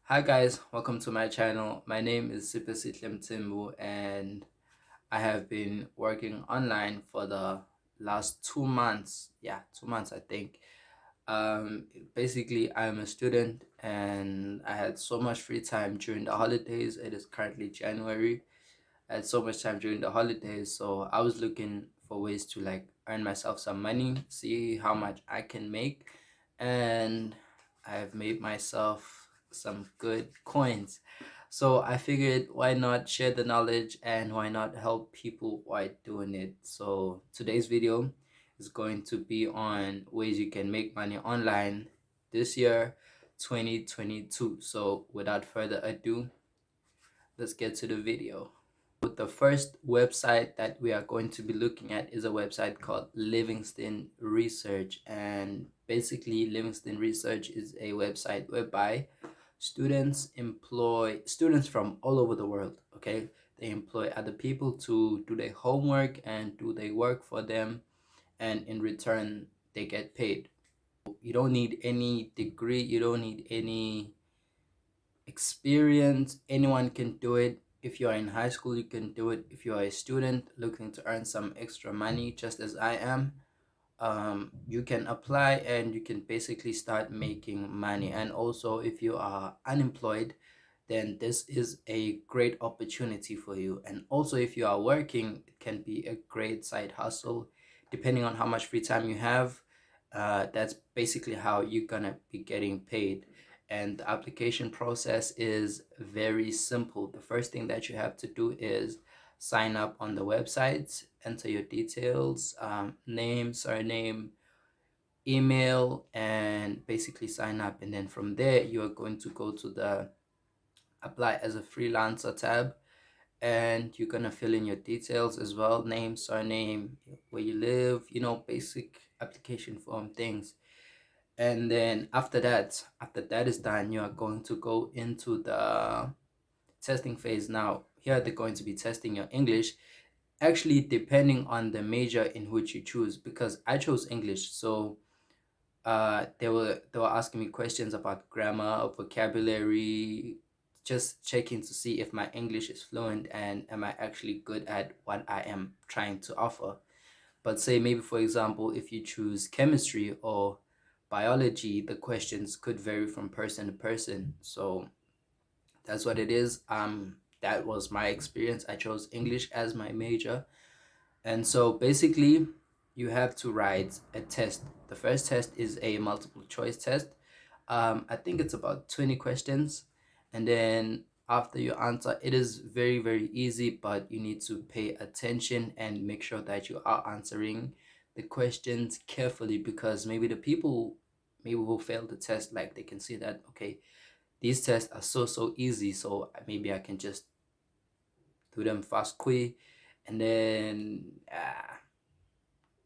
Hi guys, welcome to my channel. My name is Sipesitlem Timbu and I have been working online for the last 2 months. Yeah, 2 months I think. Basically I'm a student and I had so much free time during the holidays. It is currently January. I had so much time during the holidays, so I was looking for ways to like earn myself some money, see how much I can make, and I have made myself some good coins. So I figured why not share the knowledge and why not help people while doing it. So today's video is going to be on ways you can make money online this year 2022. So without further ado, let's get to the video. The first website that we are going to be looking at is a website called Livingston Research, and basically Livingston Research is a website whereby students employ students from all over the world. Okay, they employ other people to do their homework and do their work for them, and in return they get paid. You don't need any degree, you don't need any experience. Anyone can do it. If you are in high school, you can do it. If you are a student looking to earn some extra money, just as I am, you can apply and you can basically start making money. And also, if you are unemployed, then this is a great opportunity for you. And also, if you are working, it can be a great side hustle, depending on how much free time you have. That's basically how you're gonna be getting paid. And the application process is very simple. The first thing that you have to do is sign up on the website, enter your details, name, surname, email, and basically sign up. And then from there, you are going to go to the apply as a freelancer tab, and you're gonna fill in your details as well: name, surname, where you live, basic application form things. And then after that is done, you are going to go into the testing phase. Now here they're going to be testing your English, actually depending on the major in which you choose, because I chose English. So they were asking me questions about grammar, vocabulary, just checking to see if my English is fluent and am I actually good at what I am trying to offer. But say maybe, for example, if you choose chemistry or biology, the questions could vary from person to person. So that's what it is. That was my experience. I chose English as my major. And so basically, you have to write a test. The first test is a multiple choice test. I think it's about 20 questions. And then after you answer, it is very, very easy, but you need to pay attention and make sure that you are answering the questions carefully, because maybe the people maybe who fail the test, like they can see that, okay, these tests are so easy, so maybe I can just do them fast quick, and then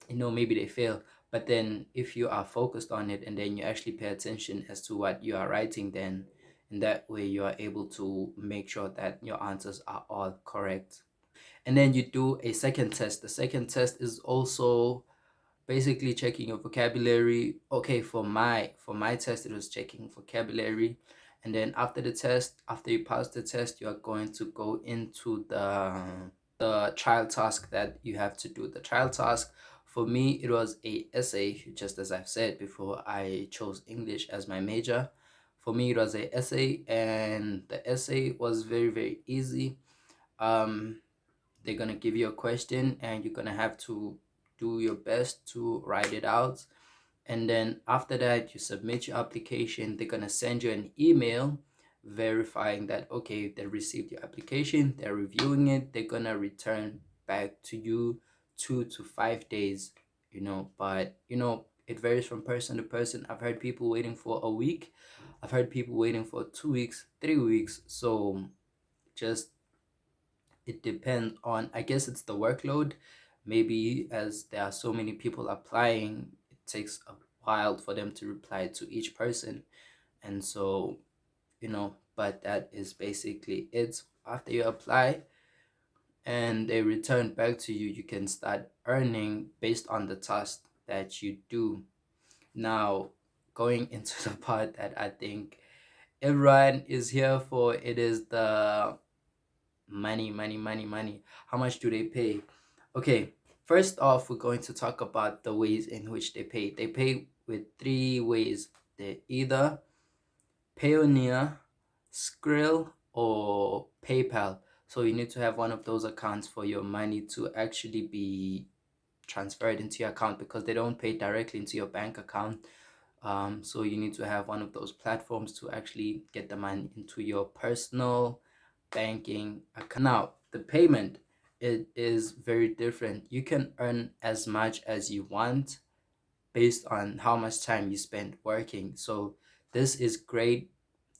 maybe they fail. But then if you are focused on it and then you actually pay attention as to what you are writing, then in that way you are able to make sure that your answers are all correct. And then you do a second test. The second test is also basically checking your vocabulary. Okay, for my test, it was checking vocabulary. And then after the test, after you pass the test, you are going to go into the trial task that you have to do. The trial task, for me, it was a essay. Just as I've said before, I chose English as my major. For me, it was a essay, and the essay was very, very easy. um they're gonna give you a question and you're gonna have to do your best to write it out. And then after that, you submit your application. They're gonna send you an email verifying that, okay, they received your application, they're reviewing it, they're gonna return back to you 2 to 5 days. But it varies from person to person. I've heard people waiting for a week, I've heard people waiting for 2 weeks, 3 weeks. So just, it depends on, I guess it's the workload. Maybe as there are so many people applying, it takes a while for them to reply to each person. And so, but that is basically it. After you apply and they return back to you, you can start earning based on the task that you do. Now, going into the part that I think everyone is here for, it is the money, money, money, money. How much do they pay? Okay, first off, we're going to talk about the ways in which they pay. They pay with three ways. They either Payoneer, Skrill, or PayPal. So you need to have one of those accounts for your money to actually be transferred into your account, because they don't pay directly into your bank account. So you need to have one of those platforms to actually get the money into your personal banking account. Now, the payment, it is very different. You can earn as much as you want based on how much time you spend working. So this is great.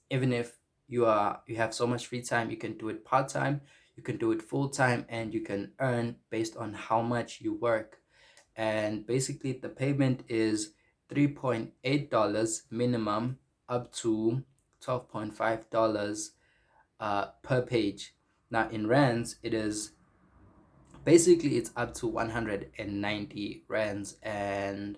Even if you have so much free time, you can do it part-time, you can do it full-time, and you can earn based on how much you work. And basically the payment is $3.8 minimum up to $12.5 per page. Now in rands, it is basically it's up to 190 rands, and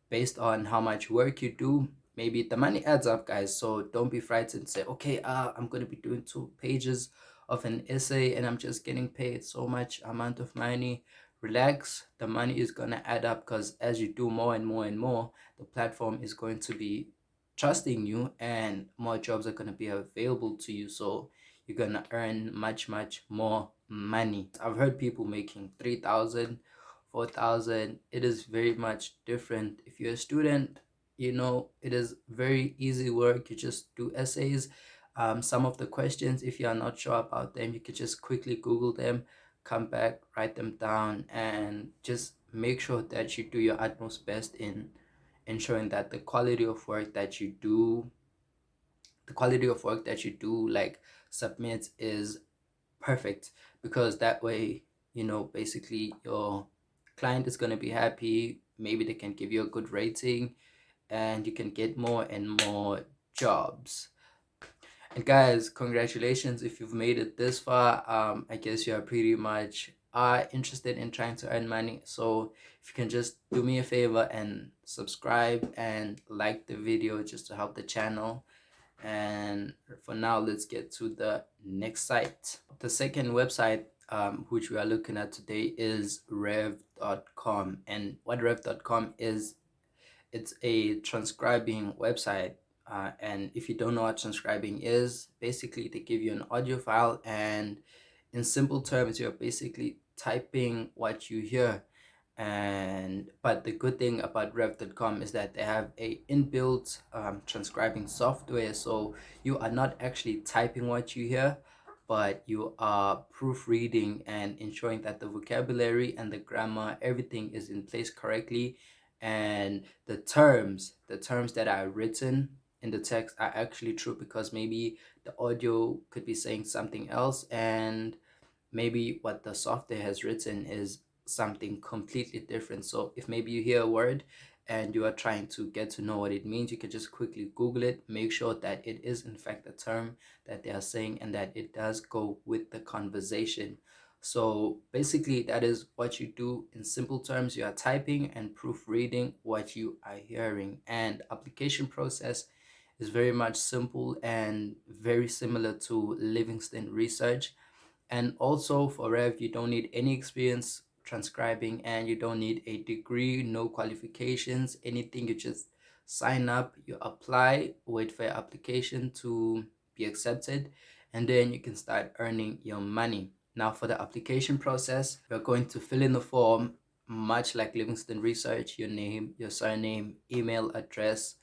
based on how much work you do, maybe the money adds up, guys. So don't be frightened. Say, okay, I'm going to be doing 2 pages of an essay and I'm just getting paid so much amount of money. Relax, the money is going to add up, because as you do more and more and more, the platform is going to be trusting you and more jobs are going to be available to you. So you're going to earn much, much more money. I've heard people making 3,000, 4,000. It is very much different. If you're a student, it is very easy work. You just do essays. Some of the questions, if you are not sure about them, you could just quickly Google them, come back, write them down, and just make sure that you do your utmost best in ensuring that the quality of work that you do, like submit, is perfect, because that way, basically your client is going to be happy. Maybe they can give you a good rating and you can get more and more jobs. And guys, congratulations if you've made it this far. I guess you are pretty much interested in trying to earn money. So if you can just do me a favor and subscribe and like the video, just to help the channel. And for now, let's get to the next site. The second website which we are looking at today is rev.com. And what rev.com is, it's a transcribing website. And if you don't know what transcribing is, basically they give you an audio file, and in simple terms, you're basically typing what you hear. But the good thing about rev.com is that they have a inbuilt transcribing software, so you are not actually typing what you hear, but you are proofreading and ensuring that the vocabulary and the grammar, everything is in place correctly, and the terms that are written in the text are actually true, because maybe the audio could be saying something else, and maybe what the software has written is something completely different. So if maybe you hear a word and you are trying to get to know what it means, you can just quickly Google it, make sure that it is in fact a term that they are saying and that it does go with the conversation. So basically that is what you do in simple terms. You are typing and proofreading what you are hearing, and application process is very much simple and very similar to Livingston Research. And also for Rev, you don't need any experience transcribing, and you don't need a degree, no qualifications, anything. You just sign up, you apply, wait for your application to be accepted, and then you can start earning your money. Now for the application process, you're going to fill in the form much like Livingston Research: your name, your surname, email address,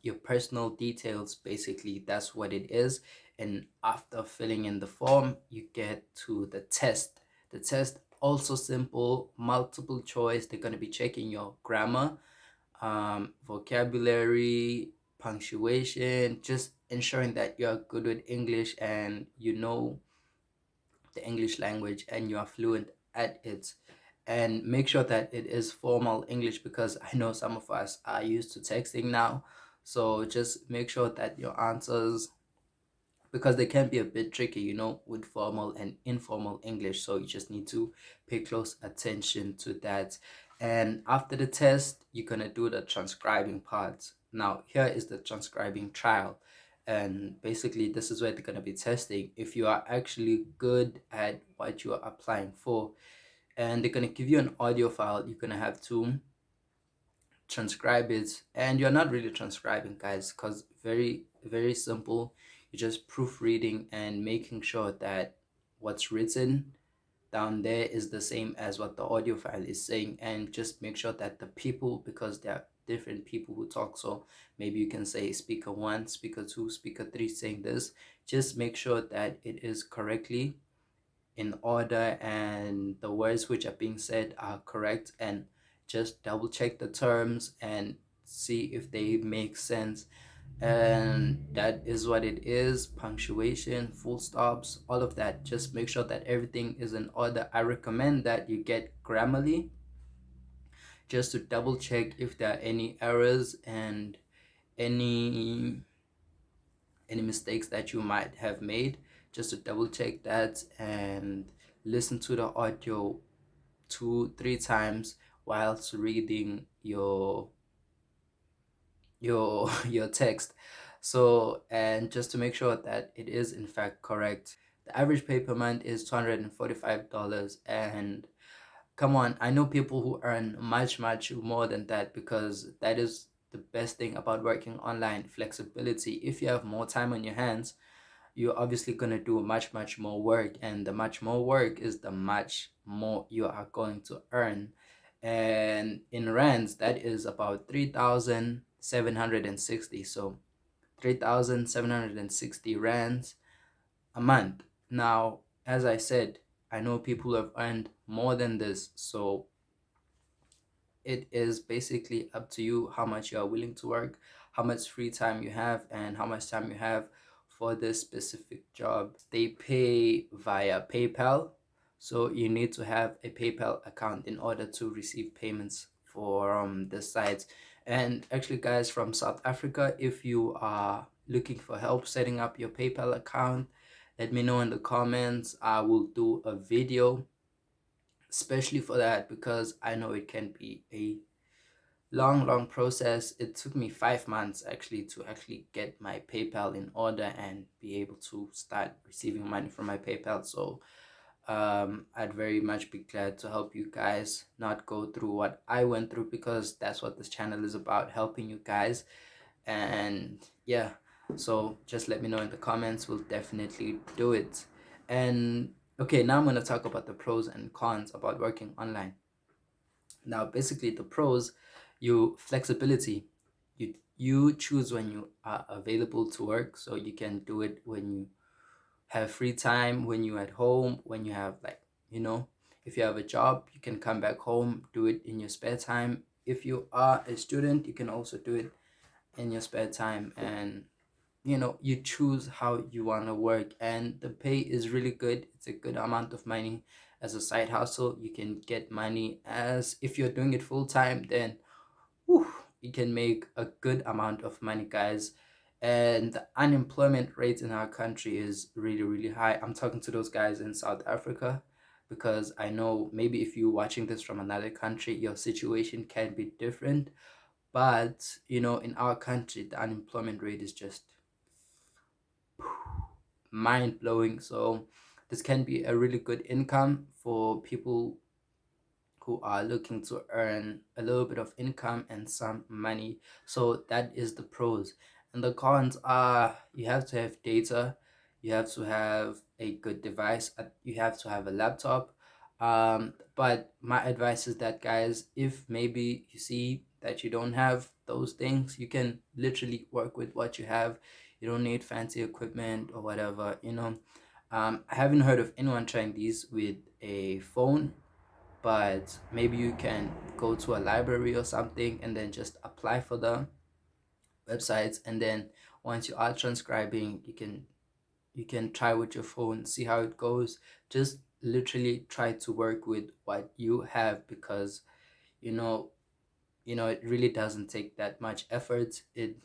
your personal details. Basically that's what it is. And after filling in the form, you get to the test. The test, also simple, multiple choice. They're going to be checking your grammar, vocabulary, punctuation, just ensuring that you're good with English and you know the English language and you are fluent at it. And make sure that it is formal English, because I know some of us are used to texting now. So just make sure that your answers, because they can be a bit tricky, with formal and informal English. So you just need to pay close attention to that. And after the test, you're going to do the transcribing part. Now, here is the transcribing trial. And basically this is where they're going to be testing if you are actually good at what you are applying for. And they're going to give you an audio file. You're going to have to transcribe it, and you're not really transcribing, guys, because very simple. You're just proofreading and making sure that what's written down there is the same as what the audio file is saying, and just make sure that the people, because there are different people who talk, so maybe you can say speaker 1, speaker 2, speaker 3 saying this. Just make sure that it is correctly in order and the words which are being said are correct, and just double check the terms and see if they make sense. And that is what it is. Punctuation, full stops, all of that. Just make sure that everything is in order. I recommend that you get Grammarly just to double check if there are any errors and any mistakes that you might have made. Just to double check that, and listen to the audio 2-3 times whilst reading your text. So, and just to make sure that it is in fact correct. The average pay per month is $245. And come on, I know people who earn much more than that, because that is the best thing about working online: flexibility. If you have more time on your hands, you're obviously going to do much more work, and the much more work is the much more you are going to earn. And in rands, that is about 3,760. So 3,760 rands a month. Now, as I said, I know people have earned more than this, so it is basically up to you how much you are willing to work, how much free time you have, and how much time you have for this specific job. They pay via PayPal, so you need to have a PayPal account in order to receive payments for the sites. And actually, guys from South Africa, if you are looking for help setting up your PayPal account, let me know in the comments. I will do a video especially for that, because I know it can be a long process. It took me 5 months actually to actually get my PayPal in order and be able to start receiving money from my PayPal. So I'd very much be glad to help you guys not go through what I went through, because that's what this channel is about, helping you guys. And yeah, so just let me know in the comments. We'll definitely do it. And okay, now I'm going to talk about the pros and cons about working online. Now, basically, the pros: you flexibility. You choose when you are available to work, so you can do it when you have free time, when you're at home, when you have, like, if you have a job, you can come back home, do it in your spare time. If you are a student, you can also do it in your spare time. And you choose how you want to work, and the pay is really good. It's a good amount of money. As a side hustle, you can get money. As if you're doing it full time, then whew, you can make a good amount of money, guys. And the unemployment rate in our country is really high. I'm talking to those guys in South Africa, because I know maybe if you're watching this from another country, your situation can be different. But in our country, the unemployment rate is just mind blowing. So this can be a really good income for people who are looking to earn a little bit of income and some money. So that is the pros. And the cons are: you have to have data, you have to have a good device, you have to have a laptop. But my advice is that, guys, if maybe you see that you don't have those things, you can literally work with what you have. You don't need fancy equipment or whatever. I haven't heard of anyone trying these with a phone, but maybe you can go to a library or something and then just apply for the websites. And then once you are transcribing, you can try with your phone, see how it goes. Just literally try to work with what you have, because it really doesn't take that much effort. It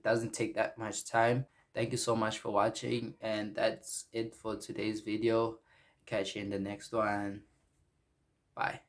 doesn't take that much time. Thank you so much for watching, and that's it for today's video. Catch you in the next one. Bye.